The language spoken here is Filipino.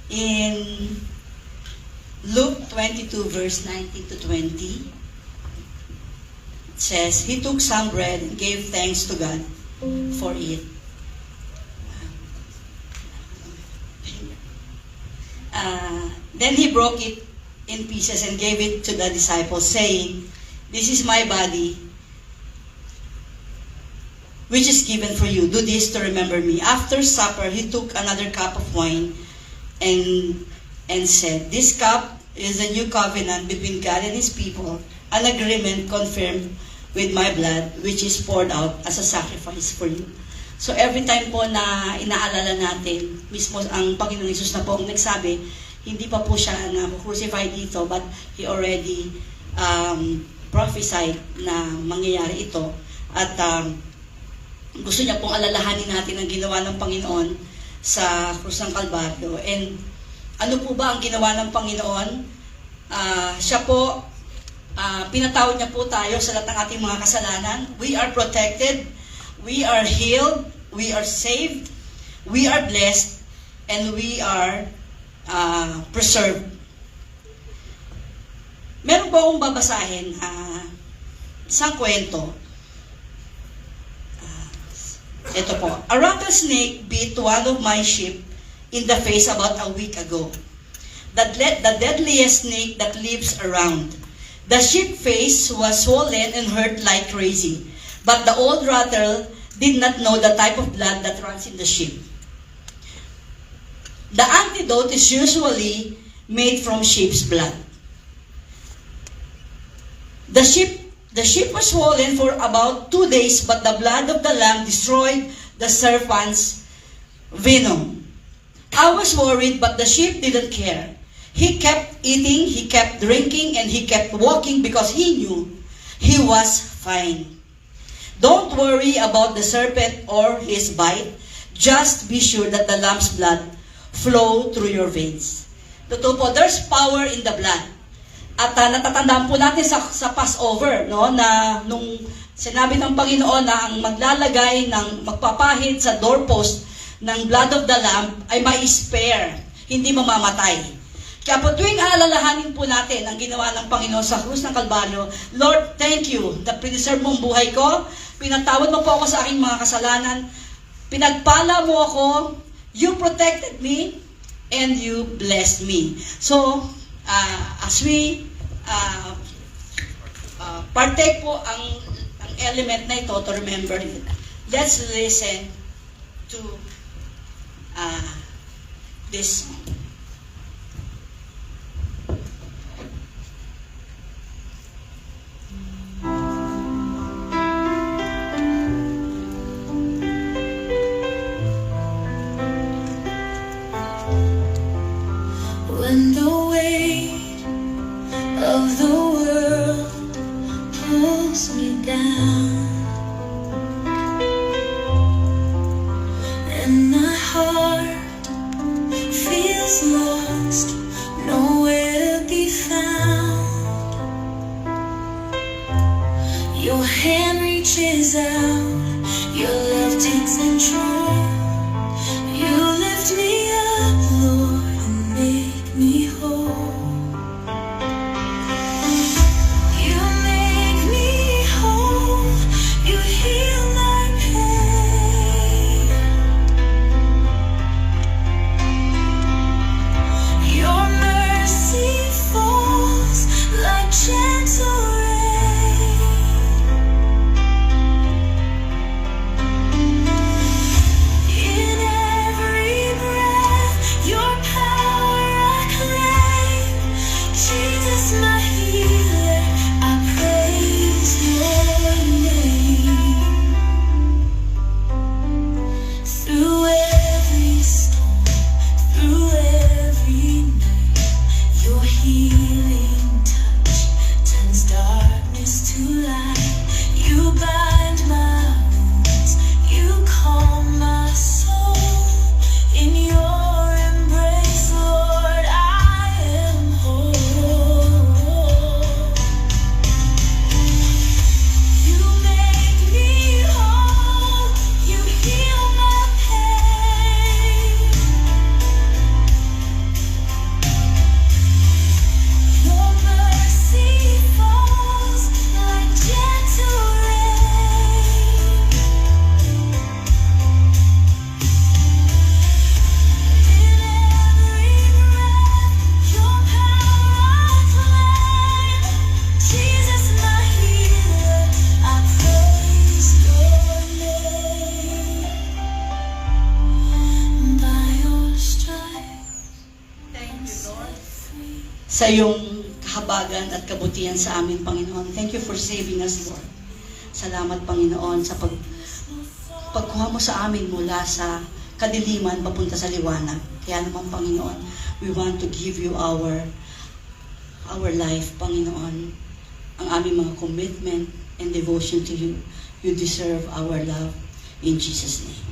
In Luke 22, verse 19 to 20, it says, He took some bread and gave thanks to God for it. Then He broke it in pieces and gave it to the disciples, saying, This is my body, which is given for you. Do this to remember me. After supper, He took another cup of wine and said, This cup is a new covenant between God and His people, an agreement confirmed with my blood, which is poured out as a sacrifice for you. So every time po na inaalala natin, mismo ang Panginoon Jesus na po ang nagsabi, hindi pa po siya na crucify dito, but He already prophesied na mangyayari ito. At gusto niya pong alalahanin natin ang ginawa ng Panginoon sa krus ng Kalbaryo. And ano po ba ang ginawa ng Panginoon? Siya po, pinatawad niya po tayo sa lahat ng ating mga kasalanan. We are protected, we are healed, we are saved, we are blessed, and we are preserved. Meron po akong babasahin isang kwento. Ito po. A rattlesnake bit one of my sheep in the face about a week ago. The deadliest snake that lives around. The sheep face was swollen and hurt like crazy. But the old rattle did not know the type of blood that runs in the sheep. The antidote is usually made from sheep's blood. The sheep was swollen for about 2 days, but the blood of the lamb destroyed the serpent's venom. I was worried, but the sheep didn't care. He kept eating, he kept drinking, and he kept walking because he knew he was fine. Don't worry about the serpent or his bite. Just be sure that the lamb's blood flow through your veins. Totoo po, there's power in the blood. At natatandaan po natin sa Passover, no, na nung sinabi ng Panginoon na ang maglalagay ng magpapahid sa doorpost ng blood of the lamb ay mai-spare, hindi mamamatay. Kaya po tuwing aalalahanin po natin ang ginawa ng Panginoon sa krus ng Kalbaryo, Lord, thank you na preserve mo ang buhay ko, pinatawad mo po ako sa aking mga kasalanan, pinagpala mo ako, you protected me, and you blessed me. So, as we partake po ang element na ito to remember it, let's listen to this song. When the weight of the world pulls me down and my heart feels lost, nowhere to be found, your hand reaches out, your love takes control. You lift me up, Lord, and make me whole. You make me whole. You heal my pain. sa iyong kahabagan at kabutihan sa amin, Panginoon. Thank you for saving us, Lord. Salamat, Panginoon, sa pagkuha mo sa amin mula sa kadiliman papunta sa liwanag. Kaya naman, Panginoon, we want to give you our life, Panginoon, ang aming mga commitment and devotion to you. You deserve our love. In Jesus' name.